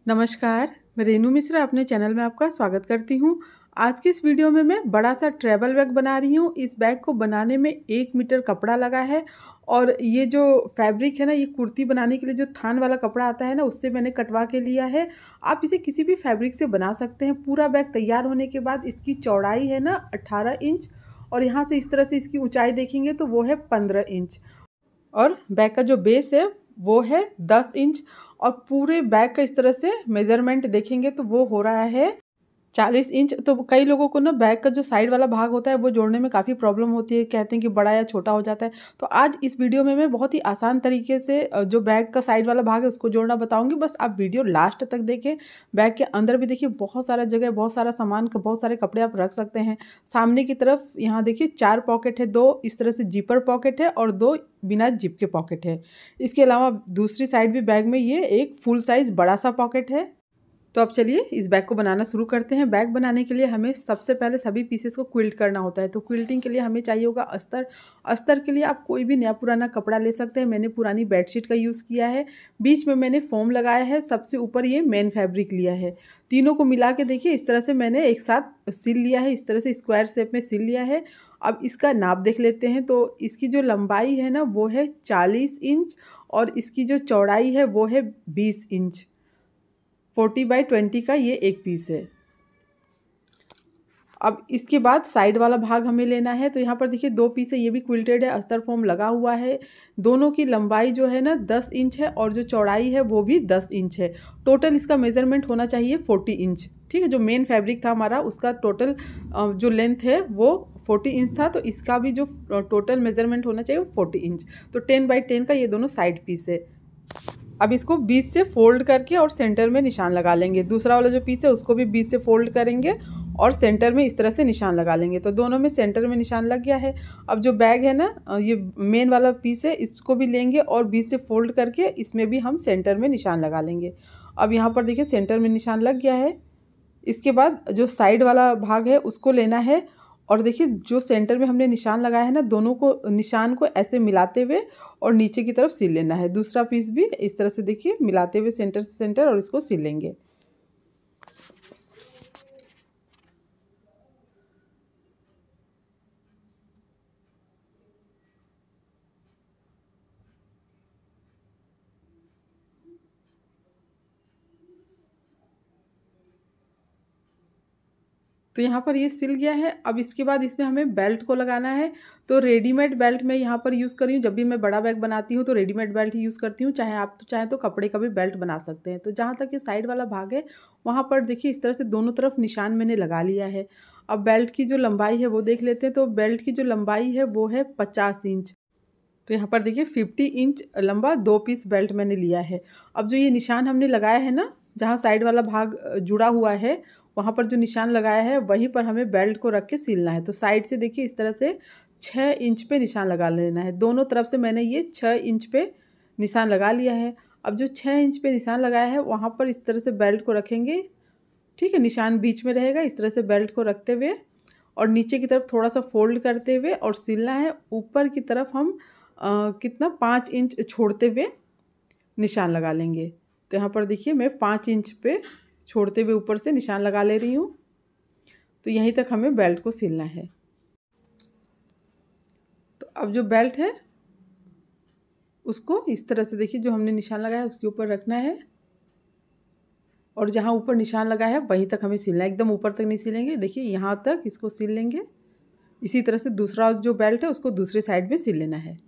नमस्कार, मैं रेनू मिश्रा अपने चैनल में आपका स्वागत करती हूँ। आज की इस वीडियो में मैं बड़ा सा ट्रैवल बैग बना रही हूँ। इस बैग को बनाने में 1 मीटर कपड़ा लगा है और ये जो फैब्रिक है ना, ये कुर्ती बनाने के लिए जो थान वाला कपड़ा आता है ना, उससे मैंने कटवा के लिया है। आप इसे किसी भी फैब्रिक से बना सकते हैं। पूरा बैग तैयार होने के बाद इसकी चौड़ाई है ना 18 इंच और यहाँ से इस तरह से इसकी ऊंचाई देखेंगे तो वो है 15 इंच और बैग का जो बेस है वो है 10 इंच और पूरे बैग का इस तरह से मेज़रमेंट देखेंगे तो वो हो रहा है 40 इंच। तो कई लोगों को ना बैग का जो साइड वाला भाग होता है वो जोड़ने में काफ़ी प्रॉब्लम होती है, कहते हैं कि बड़ा या छोटा हो जाता है। तो आज इस वीडियो में मैं बहुत ही आसान तरीके से जो बैग का साइड वाला भाग है उसको जोड़ना बताऊंगी। बस आप वीडियो लास्ट तक देखें। बैग के अंदर भी देखिए बहुत सारा जगह, बहुत सारा सामान, बहुत सारे कपड़े आप रख सकते हैं। सामने की तरफ यहाँ देखिए 4 पॉकेट है, 2 इस तरह से जिपर पॉकेट है और 2 बिना जिप के पॉकेट है। इसके अलावा दूसरी साइड भी बैग में ये एक फुल साइज़ बड़ा सा पॉकेट है। तो अब चलिए इस बैग को बनाना शुरू करते हैं। बैग बनाने के लिए हमें सबसे पहले सभी पीसेस को क्विल्ट करना होता है। तो क्विल्टिंग के लिए हमें चाहिए होगा अस्तर। अस्तर के लिए आप कोई भी नया पुराना कपड़ा ले सकते हैं। मैंने पुरानी बेडशीट का यूज़ किया है। बीच में मैंने फोम लगाया है, सबसे ऊपर ये मेन फैब्रिक लिया है। तीनों को मिला के देखिए इस तरह से मैंने एक साथ सिल लिया है, इस तरह से स्क्वायर शेप में सिल लिया है। अब इसका नाप देख लेते हैं। तो इसकी जो लंबाई है ना वो है 40 इंच और इसकी जो चौड़ाई है वो है 20 इंच। 40/20 का ये एक पीस है। अब इसके बाद साइड वाला भाग हमें लेना है। तो यहाँ पर देखिए 2 पीस है, ये भी क्विल्टेड है, अस्तर फोम लगा हुआ है। दोनों की लंबाई जो है ना 10 इंच है और जो चौड़ाई है वो भी 10 इंच है। टोटल इसका मेज़रमेंट होना चाहिए 40 इंच। ठीक है, जो मेन फैब्रिक था हमारा उसका टोटल जो लेंथ है वो 40 इंच था, तो इसका भी जो टोटल मेज़रमेंट होना चाहिए वो 40 इंच। तो 10/10 का ये दोनों साइड पीस है। अब इसको 20 से फोल्ड करके और सेंटर में निशान लगा लेंगे। दूसरा वाला जो पीस है उसको भी 20 से फोल्ड करेंगे और सेंटर में इस तरह से निशान लगा लेंगे। तो दोनों में सेंटर में निशान लग गया है। अब जो बैग है ना, ये मेन वाला पीस है, इसको भी लेंगे और 20 से फोल्ड करके इसमें भी हम सेंटर में निशान लगा लेंगे। अब यहाँ पर देखिए सेंटर में निशान लग गया है। इसके बाद जो साइड वाला भाग है उसको लेना है और देखिए जो सेंटर में हमने निशान लगाया है ना, दोनों को निशान को ऐसे मिलाते हुए और नीचे की तरफ सिल लेना है। दूसरा पीस भी इस तरह से देखिए मिलाते हुए सेंटर से सेंटर और इसको सिल लेंगे। तो यहाँ पर ये सिल गया है। अब इसके बाद इसमें हमें बेल्ट को लगाना है। तो रेडीमेड बेल्ट मैं यहाँ पर यूज़ कर रही हूँ। जब भी मैं बड़ा बैग बनाती हूँ तो रेडीमेड बेल्ट ही यूज़ करती हूँ। चाहे आप तो चाहे तो कपड़े का भी बेल्ट बना सकते हैं। तो जहाँ तक ये साइड वाला भाग है वहाँ पर देखिए इस तरह से दोनों तरफ निशान मैंने लगा लिया है। अब बेल्ट की जो लंबाई है वो देख लेते हैं। तो बेल्ट की जो लंबाई है वो है 50 इंच। तो यहाँ पर देखिए 50 इंच लंबा 2 पीस बेल्ट मैंने लिया है। अब जो ये निशान हमने लगाया है ना, जहाँ साइड वाला भाग जुड़ा हुआ है वहाँ पर जो निशान लगाया है वहीं पर हमें बेल्ट को रख के सिलना है। तो साइड से देखिए इस तरह से 6 इंच पे निशान लगा लेना है। दोनों तरफ से मैंने ये 6 इंच पे निशान लगा लिया है। अब जो 6 इंच पे निशान लगाया है वहाँ पर इस तरह से बेल्ट को रखेंगे। ठीक है, निशान बीच में रहेगा। इस तरह से बेल्ट को रखते हुए और नीचे की तरफ थोड़ा सा फोल्ड करते हुए और सिलना है। ऊपर की तरफ हम कितना 5 इंच छोड़ते हुए निशान लगा लेंगे। तो यहाँ पर देखिए मैं 5 इंच पे छोड़ते हुए ऊपर से निशान लगा ले रही हूँ। तो यहीं तक हमें बेल्ट को सिलना है। तो अब जो बेल्ट है उसको इस तरह से देखिए जो हमने निशान लगाया है उसके ऊपर रखना है और जहाँ ऊपर निशान लगा है वहीं तक हमें सिलना है। एकदम ऊपर तक नहीं सिलेंगे, देखिए यहाँ तक इसको सिल लेंगे। इसी तरह से दूसरा जो बेल्ट है उसको दूसरे साइड में सिल लेना है।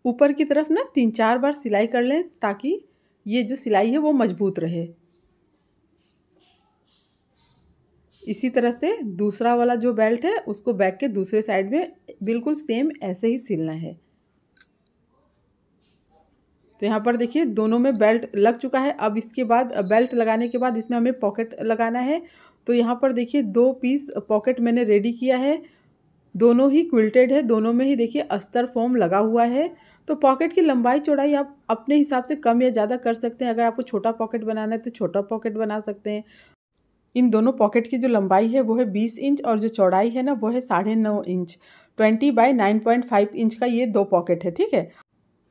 ऊपर की तरफ ना 3-4 बार सिलाई कर लें ताकि ये जो सिलाई है वो मजबूत रहे। इसी तरह से दूसरा वाला जो बेल्ट है उसको बैक के दूसरे साइड में बिल्कुल सेम ऐसे ही सिलना है। तो यहाँ पर देखिए दोनों में बेल्ट लग चुका है। अब इसके बाद बेल्ट लगाने के बाद इसमें हमें पॉकेट लगाना है। तो यहाँ पर देखिए 2 पीस पॉकेट मैंने रेडी किया है। दोनों ही क्विल्टेड है, दोनों में ही देखिए अस्तर फोम लगा हुआ है। तो पॉकेट की लंबाई चौड़ाई आप अपने हिसाब से कम या ज़्यादा कर सकते हैं। अगर आपको छोटा पॉकेट बनाना है तो छोटा पॉकेट बना सकते हैं। इन दोनों पॉकेट की जो लंबाई है वो है 20 इंच और जो चौड़ाई है ना वो है 9.5 इंच। 20 बाई 9.5 इंच का ये 2 पॉकेट है, ठीक है।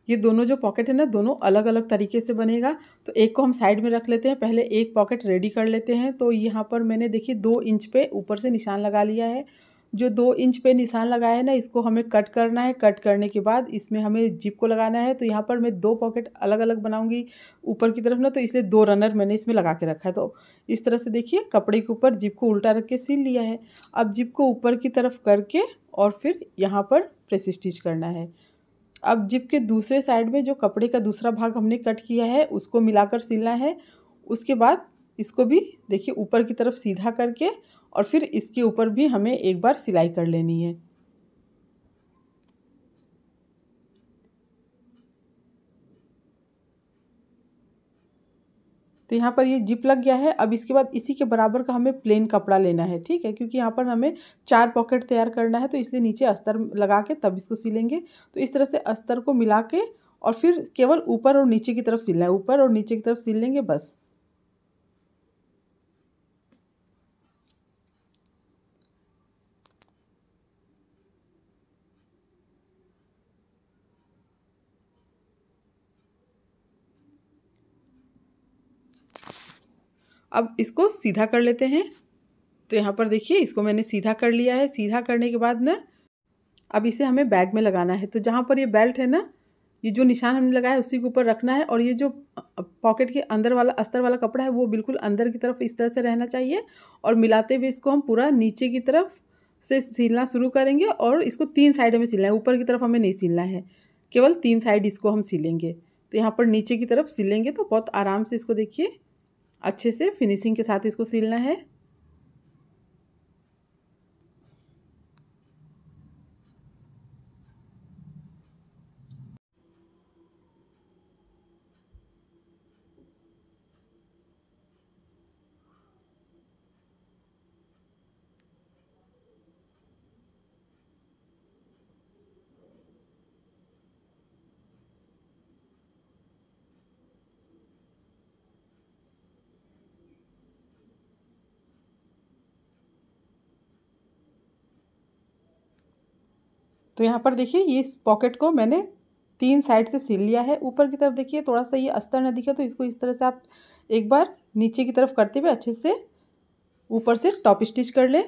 ये दोनों जो पॉकेट है ना दोनों अलग अलग तरीके से बनेगा। तो एक को हम साइड में रख लेते हैं, पहले एक पॉकेट रेडी कर लेते हैं। तो यहाँ पर मैंने देखिए 2 इंच पे ऊपर से निशान लगा लिया है। जो 2 इंच पे निशान लगाया है ना इसको हमें कट करना है। कट करने के बाद इसमें हमें जिप को लगाना है। तो यहाँ पर मैं 2 पॉकेट अलग अलग बनाऊंगी ऊपर की तरफ ना, तो इसलिए 2 रनर मैंने इसमें लगा के रखा है। तो इस तरह से देखिए कपड़े के ऊपर जिप को उल्टा रख के सिल लिया है। अब जिप को ऊपर की तरफ करके और फिर यहाँ पर प्रेस स्टिच करना है। अब जिप के दूसरे साइड में जो कपड़े का दूसरा भाग हमने कट किया है उसको मिलाकर सिलना है। उसके बाद इसको भी देखिए ऊपर की तरफ सीधा करके और फिर इसके ऊपर भी हमें एक बार सिलाई कर लेनी है। तो यहाँ पर ये जिप लग गया है। अब इसके बाद इसी के बराबर का हमें प्लेन कपड़ा लेना है, ठीक है, क्योंकि यहाँ पर हमें 4 पॉकेट तैयार करना है। तो इसलिए नीचे अस्तर लगा के तब इसको सिलेंगे। तो इस तरह से अस्तर को मिला के और फिर केवल ऊपर और नीचे की तरफ सिलना है। ऊपर और नीचे की तरफ सिल लेंगे बस। अब इसको सीधा कर लेते हैं। तो यहाँ पर देखिए इसको मैंने सीधा कर लिया है। सीधा करने के बाद ना अब इसे हमें बैग में लगाना है। तो जहाँ पर ये बेल्ट है ना, ये जो निशान हमने लगाया है उसी के ऊपर रखना है। और ये जो पॉकेट के अंदर वाला अस्तर वाला कपड़ा है वो बिल्कुल अंदर की तरफ इस तरह से रहना चाहिए। और मिलाते हुए इसको हम पूरा नीचे की तरफ से सिलना शुरू करेंगे। और इसको 3 साइड में सिलना है, ऊपर की तरफ हमें नहीं सिलना है, केवल 3 साइड इसको हम सिलेंगे। तो यहाँ पर नीचे की तरफ सिलेंगे तो बहुत आराम से इसको देखिए अच्छे से फिनिशिंग के साथ इसको सिलना है। तो यहाँ पर देखिए ये इस पॉकेट को मैंने 3 साइड से सिल लिया है। ऊपर की तरफ देखिए थोड़ा सा ये अस्तर न दिखे तो इसको इस तरह से आप एक बार नीचे की तरफ करते हुए अच्छे से ऊपर से टॉप स्टिच कर लें।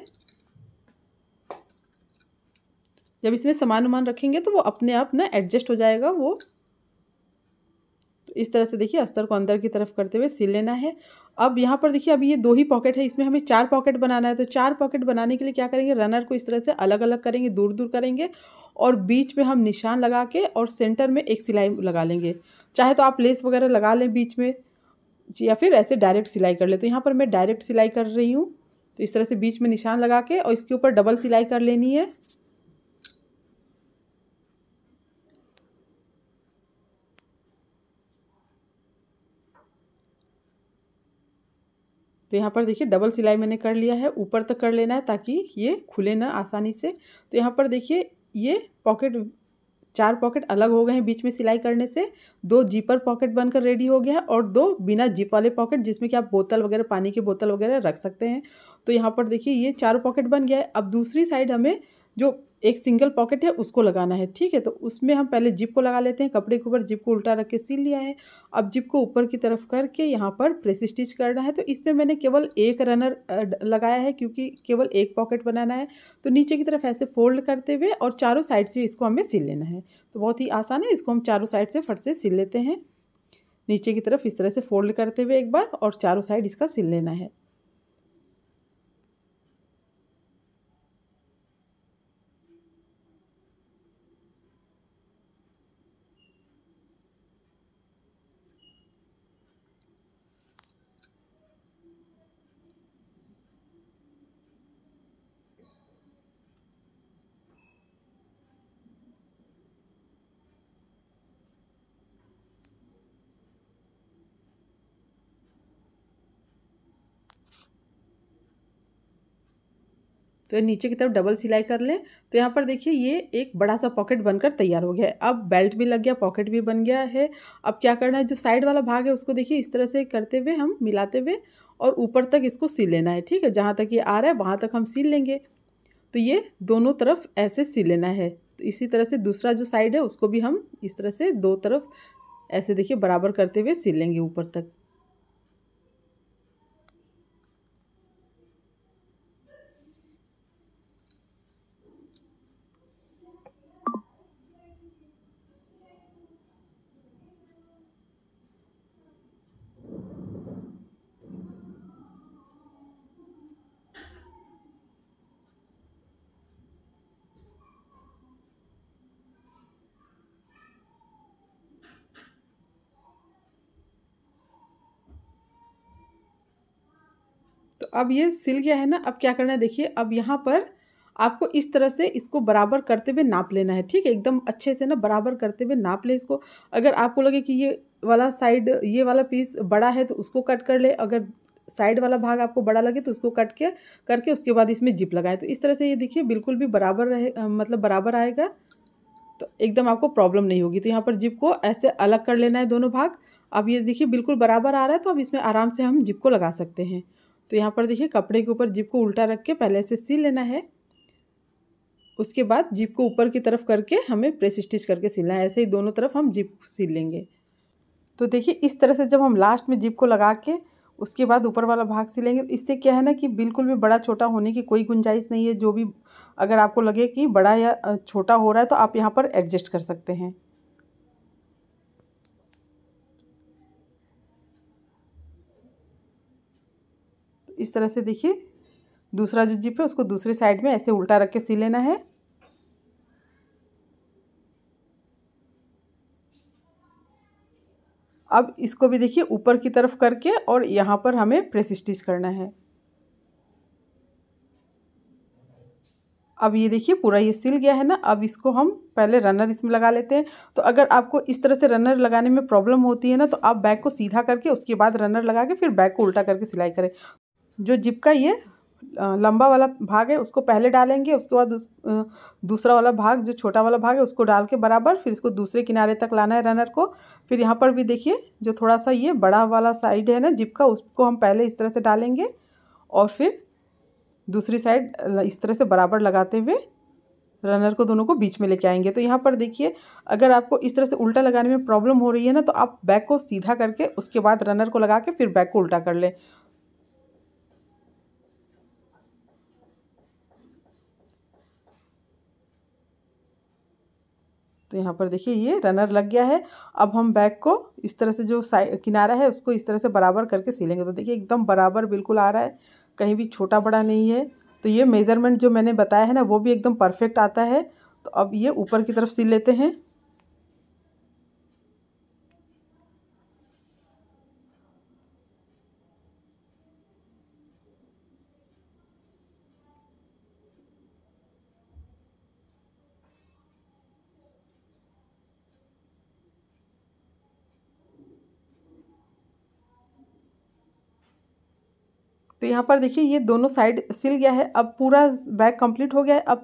जब इसमें सामान उमान रखेंगे तो वो अपने आप ना एडजस्ट हो जाएगा वो। तो इस तरह से देखिए अस्तर को अंदर की तरफ करते हुए सिल लेना है। अब यहाँ पर देखिए अभी ये 2 ही पॉकेट है, इसमें हमें 4 पॉकेट बनाना है। तो 4 पॉकेट बनाने के लिए क्या करेंगे, रनर को इस तरह से अलग अलग करेंगे, दूर दूर करेंगे और बीच में हम निशान लगा के और सेंटर में एक सिलाई लगा लेंगे। चाहे तो आप लेस वगैरह लगा लें बीच में या फिर ऐसे डायरेक्ट सिलाई कर ले। तो यहाँ पर मैं डायरेक्ट सिलाई कर रही हूँ। तो इस तरह से बीच में निशान लगा के और इसके ऊपर डबल सिलाई कर लेनी है। तो यहाँ पर देखिए डबल सिलाई मैंने कर लिया है, ऊपर तक कर लेना है ताकि ये खुले ना आसानी से। तो यहाँ पर देखिए ये पॉकेट 4 पॉकेट अलग हो गए हैं बीच में सिलाई करने से। 2 जीपर पॉकेट बनकर रेडी हो गया है और 2 बिना जिप वाले पॉकेट जिसमें कि आप बोतल वगैरह, पानी की बोतल वगैरह रख सकते हैं। तो यहाँ पर देखिए ये 4 पॉकेट बन गया है। अब दूसरी साइड हमें जो एक सिंगल पॉकेट है उसको लगाना है, ठीक है। तो उसमें हम पहले जिप को लगा लेते हैं। कपड़े के ऊपर जिप को उल्टा रख के सिल लिया है। अब जिप को ऊपर की तरफ करके यहाँ पर प्रेस स्टिच करना है। तो इसमें मैंने केवल एक रनर लगाया है क्योंकि केवल एक पॉकेट बनाना है। तो नीचे की तरफ ऐसे फोल्ड करते हुए और चारों साइड से इसको हमें सिल लेना है। तो बहुत ही आसान है, इसको हम चारों साइड से फट से सिल लेते हैं। नीचे की तरफ इस तरह से फोल्ड करते हुए एक बार और चारों साइड इसका सिल लेना है। तो नीचे की तरफ डबल सिलाई कर लें। तो यहाँ पर देखिए ये एक बड़ा सा पॉकेट बनकर तैयार हो गया है। अब बेल्ट भी लग गया, पॉकेट भी बन गया है। अब क्या करना है, जो साइड वाला भाग है उसको देखिए इस तरह से करते हुए हम मिलाते हुए और ऊपर तक इसको सिल लेना है। ठीक है, जहाँ तक ये आ रहा है वहाँ तक हम सिल लेंगे। तो ये दोनों तरफ ऐसे सिल लेना है। तो इसी तरह से दूसरा जो साइड है उसको भी हम इस तरह से दो तरफ ऐसे देखिए बराबर करते हुए सिल लेंगे ऊपर तक। तो अब ये सिल गया है ना। अब क्या करना है देखिए, अब यहाँ पर आपको इस तरह से इसको बराबर करते हुए नाप लेना है। ठीक है, एकदम अच्छे से ना बराबर करते हुए नाप ले इसको। अगर आपको लगे कि ये वाला साइड, ये वाला पीस बड़ा है तो उसको कट कर ले। अगर साइड वाला भाग आपको बड़ा लगे तो उसको कट के करके उसके बाद इसमें जिप लगाएं। तो इस तरह से ये देखिए बिल्कुल भी बराबर रहे, मतलब बराबर आएगा तो एकदम आपको प्रॉब्लम नहीं होगी। तो यहाँ पर जिप को ऐसे अलग कर लेना है दोनों भाग। अब ये देखिए बिल्कुल बराबर आ रहा है, तो अब इसमें आराम से हम जिप को लगा सकते हैं। तो यहाँ पर देखिए कपड़े के ऊपर जिप को उल्टा रख के पहले से सिल लेना है। उसके बाद जिप को ऊपर की तरफ करके हमें प्रेस स्टिच करके सिलना है। ऐसे ही दोनों तरफ हम जिप सिल लेंगे। तो देखिए इस तरह से जब हम लास्ट में जिप को लगा के उसके बाद ऊपर वाला भाग सिलेंगे, इससे क्या है ना कि बिल्कुल भी बड़ा छोटा होने की कोई गुंजाइश नहीं है। जो भी अगर आपको लगे कि बड़ा या छोटा हो रहा है तो आप यहाँ पर एडजस्ट कर सकते हैं। तो इस तरह से देखिए दूसरा जो जिप है उसको दूसरी साइड में ऐसे उल्टा रख के सिल लेना है। अब इसको भी देखिए ऊपर की तरफ करके और यहाँ पर हमें प्रेस स्टिच करना है। अब ये देखिए पूरा ये सिल गया है ना। अब इसको हम पहले रनर इसमें लगा लेते हैं। तो अगर आपको इस तरह से रनर लगाने में प्रॉब्लम होती है ना, तो आप बैक को सीधा करके उसके बाद रनर लगा के फिर बैक को उल्टा करके सिलाई करें। जो जिप का ये लंबा वाला भाग है उसको पहले डालेंगे, उसके बाद दूसरा वाला भाग जो छोटा वाला भाग है उसको डाल के बराबर फिर इसको दूसरे किनारे तक लाना है रनर को। फिर यहाँ पर भी देखिए जो थोड़ा सा ये बड़ा वाला साइड है ना जिप का, उसको हम पहले इस तरह से डालेंगे और फिर दूसरी साइड इस तरह से बराबर लगाते हुए रनर को दोनों को बीच में लेके आएंगे। तो यहाँ पर देखिए अगर आपको इस तरह से उल्टा लगाने में प्रॉब्लम हो रही है ना, तो आप बैक को सीधा करके उसके बाद रनर को लगा के फिर बैक को उल्टा कर लें। तो यहाँ पर देखिए ये रनर लग गया है। अब हम बैक को इस तरह से जो साइड किनारा है उसको इस तरह से बराबर करके सिलेंगे। तो देखिए एकदम बराबर बिल्कुल आ रहा है, कहीं भी छोटा बड़ा नहीं है। तो ये मेज़रमेंट जो मैंने बताया है ना वो भी एकदम परफेक्ट आता है। तो अब ये ऊपर की तरफ सिल लेते हैं। तो यहाँ पर देखिए ये दोनों साइड सिल गया है। अब पूरा बैक कंप्लीट हो गया है। अब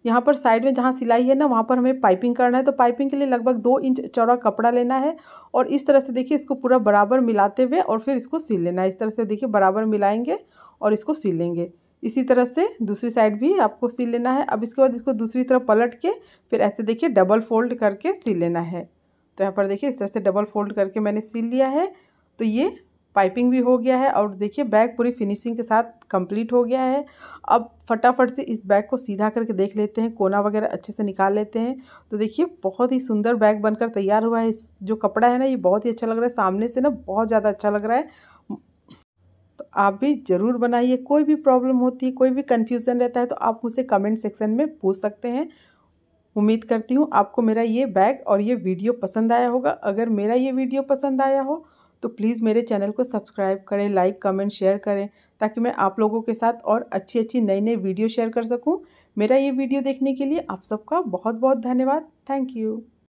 यहाँ पर साइड में जहाँ सिलाई है ना वहाँ पर हमें पाइपिंग करना है। तो पाइपिंग के लिए लगभग 2 इंच चौड़ा कपड़ा लेना है और इस तरह से देखिए इसको पूरा बराबर मिलाते हुए और फिर इसको सिल लेना है। इस तरह से देखिए बराबर मिलाएंगे और इसको सिल लेंगे। इसी तरह से दूसरी साइड भी आपको सिल लेना है। अब इसके बाद इसको दूसरी तरफ पलट के फिर ऐसे देखिए डबल फोल्ड करके सिल लेना है। तो यहाँ पर देखिए इस तरह से डबल फोल्ड करके मैंने सिल लिया है। तो ये पाइपिंग भी हो गया है और देखिए बैग पूरी फिनिशिंग के साथ कंप्लीट हो गया है। अब फटाफट से इस बैग को सीधा करके देख लेते हैं, कोना वगैरह अच्छे से निकाल लेते हैं। तो देखिए बहुत ही सुंदर बैग बनकर तैयार हुआ है। इस जो कपड़ा है ना ये बहुत ही अच्छा लग रहा है, सामने से ना बहुत ज़्यादा अच्छा लग रहा है। तो आप भी ज़रूर बनाइए। कोई भी प्रॉब्लम होती है, कोई भी कन्फ्यूज़न रहता है तो आप मुझसे कमेंट सेक्शन में पूछ सकते हैं। उम्मीद करती हूँ आपको मेरा ये बैग और ये वीडियो पसंद आया होगा। अगर मेरा ये वीडियो पसंद आया हो तो प्लीज़ मेरे चैनल को सब्सक्राइब करें, लाइक कमेंट शेयर करें, ताकि मैं आप लोगों के साथ और अच्छी अच्छी नई नई वीडियो शेयर कर सकूं। मेरा ये वीडियो देखने के लिए आप सबका बहुत बहुत धन्यवाद। Thank you.